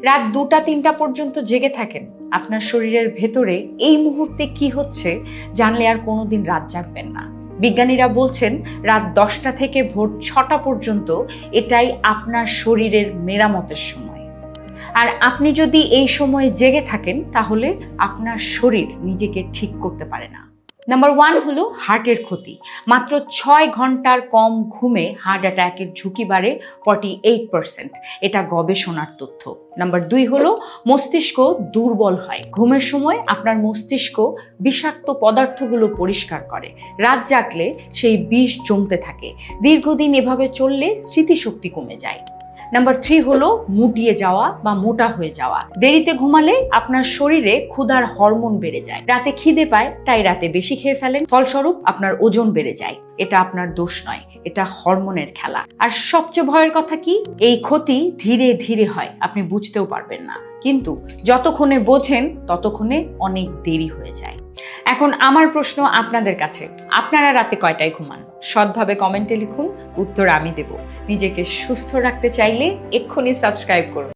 রাত 2টা-3টা পর্যন্ত জেগে থাকেন, আপনার শরীরের ভেতরে এই মুহূর্তে কি হচ্ছে জানলে আর কোনোদিন রাত জাগবেন না। বিজ্ঞানীরা বলছেন রাত 10টা থেকে ভোর 6টা পর্যন্ত এটাই আপনার শরীরের মেরামতের সময়। আর আপনি যদি এই সময়ে জেগে থাকেন তাহলে আপনার শরীর নিজেকে ঠিক করতে পারে না। নাম্বার 1 হলো হার্টের ক্ষতি। মাত্র 6 ঘন্টার কম ঘুমে হার্ট অ্যাটাকের ঝুঁকি বাড়ে 48%। এটা গবেষণার তথ্য। নাম্বার 2 হলো মস্তিষ্ক দুর্বল হয়। ঘুমের সময় আপনার মস্তিষ্ক বিষাক্ত পদার্থগুলো পরিষ্কার করে। রাত জাগলে সেই বিষ জমতে থাকে। দীর্ঘদিন এভাবে চললে স্মৃতিশক্তি কমে যায়। নাম্বার 3 হলো মুটিয়ে যাওয়া বা মোটা হয়ে যাওয়া। দেরিতে ঘুমালে আপনার শরীরে ক্ষুধার হরমোন বেড়ে যায়। রাতে খিদে পায়, তাই রাতে বেশি খেয়ে ফেলেন। ফলস্বরূপ আপনার ওজন বেড়ে যায়। এটা আপনার দোষ নয়, এটা হরমোনের খেলা। আর সবচেয়ে ভয়ের কথা কি, এই ক্ষতি ধীরে ধীরে হয়, আপনি বুঝতেও পারবেন না। কিন্তু যতক্ষণে বোঝেন ততক্ষণে অনেক দেরি হয়ে যায়। এখন আমার প্রশ্ন আপনাদের কাছে, আপনারা রাতে কয়টায় ঘুমান? সৎভাবে কমেন্টে লিখুন, উত্তর আমি দেব। নিজেকে সুস্থ রাখতে চাইলে এক্ষুনি সাবস্ক্রাইব করুন।